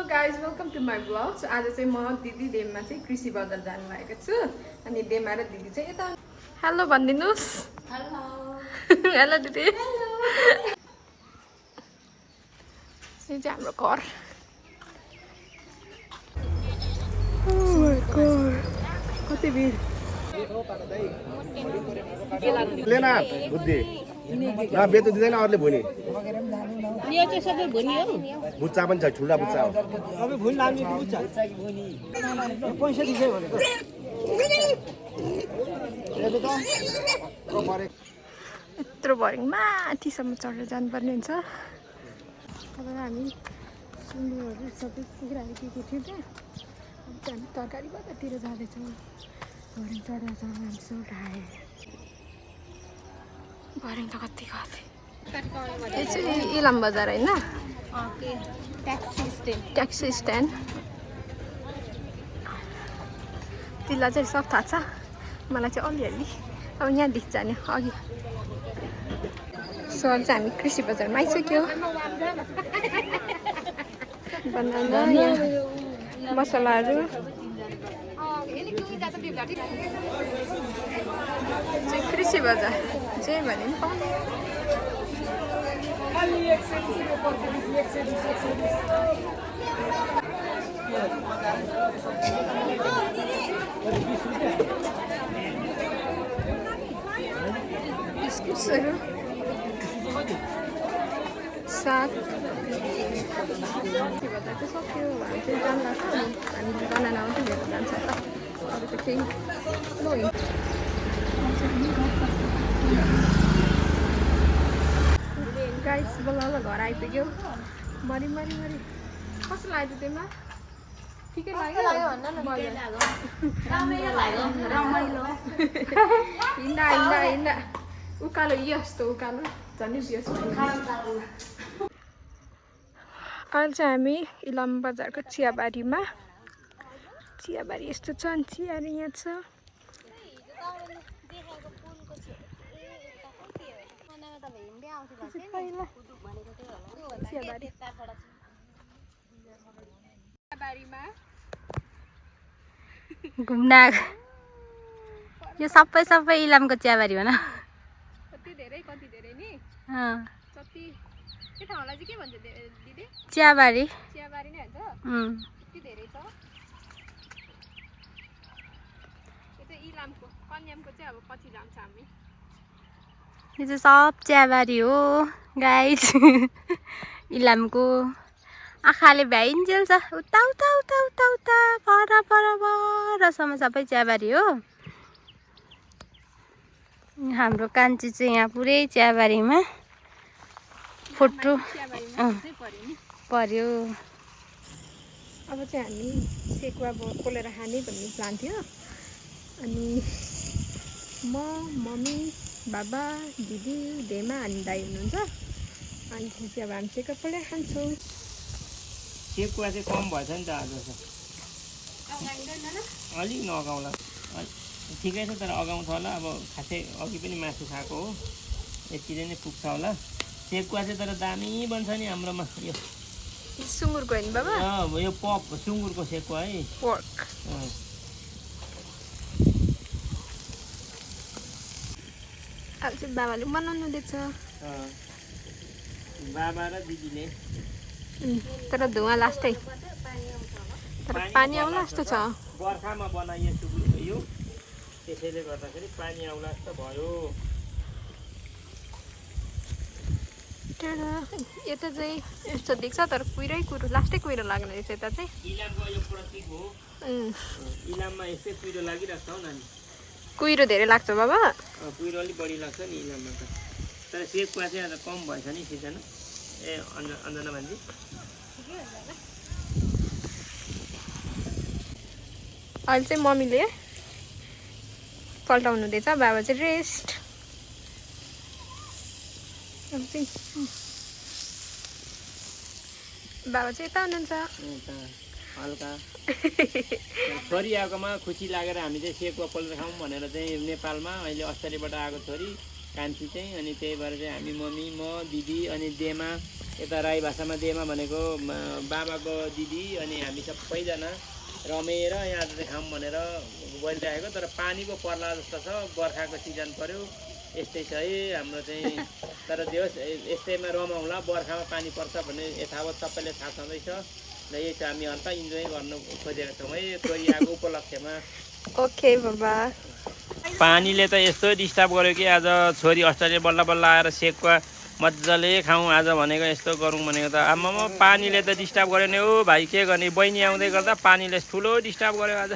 Guys welcome to my blog. आज चाहिँ म दिदी देममा चाहिँ कृषि बजार जानु लागेको छु अनि देमा र दिदी चाहिँ यता हेलो भनिदिनुहोस्। हेलो हेलो दिदी। यो चाहिँ हाम्रो घर। कति भिड लेना बुद्धि ना बेतो दिँदैन अरूले भुनी यो चाहिँ सबै भुनी हो बुच्चा पनि छ ठुला बुच्चा हो अबे भुनी लाग्ने बुच्चा पैसा दिसै भनेको हेर्नु त यत्रो भरिङ माथिसम्म चढेर जानुपर्ने हुन्छ। अब हामी सुँगुरहरू सबै कुखुराहरू के थियो त्यहाँ हामी तरकारी बजारतिर जाँदैछौँ। भरिङ चढेर जान्छ ढाए भरिङ त कति कति। यो चाहिँ इलाम बजार होइन, ट्याक्सी स्ट्यान्ड। तिमीलाई चाहिँ सब थाहा छ, मलाई चाहिँ अलिअलि। अब यहाँदेखि जाने अघि। सो अहिले चाहिँ हामी कृषि बजारमा आइसक्यो। बनाना यहाँ मसलाहरू चाहिँ कृषि बजार जे भने पनि पाउने। बिस्कुट्सहरू साग के भन्दा चाहिँ सक्यो भने चाहिँ जानु लाग्छ। हामी बनाना मात्रै लिएर जान्छ त, अरू त केही लो। गाइस बल्ल घर आइपुग्यो। मरि कस्तो लाग्यो त्यसमा? ठिकै लाग्यो हिँड्दा उकालो यस्तो उकालो झन् बियस। अहिले चाहिँ हामी इलाम बजारको चियाबारीमा। चियाबारी यस्तो छ अनि चियाहरू यहाँ छ। घुम्न यो सबै इलामको चियाबारी हो न। कति धेरै नि कति के ठाउँलाई चाहिँ के भन्छ दिदी? चियाबारी नै भन्छ। कति धेरै छ। यो चाहिँ इलामको कन्यामको चाहिँ अब पछि जान्छ हामी। यो चाहिँ सब चियाबारी हो गाइस। इलामको आँखाले भ्याइन्जेल छ। उता उता उता उता उता परसम्म सबै चियाबारी हो। हाम्रो कान्छी चाहिँ यहाँ पुरै चियाबारीमा फोटो पर्यो। अब चाहिँ हामी सेकुवा पोलेर खाने भन्ने प्लान थियो। अनि म, मम्मी, बाबा, दिदी, देमा अनि दाइ हुनुहुन्छ। अनि त्यसपछि अब हामी सेकुवा पोलेर खान्छौँ। सेकुवा चाहिँ कम भएछ नि त आज अलिक नअगाउला। ठिकै छ तर अगाउँछ होला। अब खासै अघि पनि मासु खाएको हो, यतिले नै पुग्छ होला। सेकुवा चाहिँ तर दामी बन्छ नि हाम्रोमा। यो सुँगुरको होइन बाबा? यो पप सुँगुरको सेकुवा है। पोर्क। अब चाहिँ बाबाले बनाउनु दिएछ। बाबा र दिदीले। तर धुवा लास्टै, तर पानी आउला जस्तो छ। बर्खामा बनाइए सुँगुरको यो, त्यसैले गर्दाखेरि पानी आउला जस्तो भयो। यता चाहिँ यस्तो देख्छ तर कुहिरो लास्टै कुहिरो लाग्ने रहेछ। यता चाहिँ इलामको यो प्रतीक हो। इलाममा यस्तै कुहिरो लागिरहेको छ हौ नानी। कुहिरो धेरै लाग्छ बाबा? कुहिरो अलिक बढी लाग्छ नि इलाममा त। तर सेकुवा चाहिँ आज कम भएछ नि सिजन। अञ्जना भान्जी अहिले चाहिँ मम्मीले पल्टाउनु दिएछ, बाबा चाहिँ रेस्ट। अब चाहिँ बाबा चाहिँ यता हुनुहुन्छ हल्का। छोरी आएकोमा खुसी लागेर हामी चाहिँ सेकुवा पोलेर खाउँ भनेर चाहिँ नेपालमा अहिले अष्टरीबाट आएको छोरी कान्छी चाहिँ। अनि त्यही भएर चाहिँ हामी मम्मी, म, दिदी अनि देमा, यता राई भाषामा देमा भनेको बाबाको दिदी अनि हामी सबैजना रमेर यहाँ चाहिँ खाऊँ भनेर बोलिरहेको। तर पानीको पर्ला जस्तो छ, बर्खाको सिजन पऱ्यो, यस्तै छ है हाम्रो चाहिँ। तर जे होस् यस्तैमा रमाउँला, बर्खामा पानी पर्छ भन्ने यथावत सबैले थाहा छँदैछ र यही चाहिँ हामी हल्का इन्जोय गर्नु खोजेका छौँ है कोरियाको उपलक्ष्यमा। ओके बाबा। पानीले त यस्तो डिस्टर्ब गर्यो कि आज छोरी अस्ट्रेलिया बल्ल बल्ल आएर सेकुवा मजाले खाउँ आज भनेको, यस्तो गरौँ भनेको त आम्मामा पानीले त डिस्टर्ब गर्यो नि हो भाइ, के गर्ने। बहिनी आउँदै गर्दा पानीले ठुलो डिस्टर्ब गर्यो आज।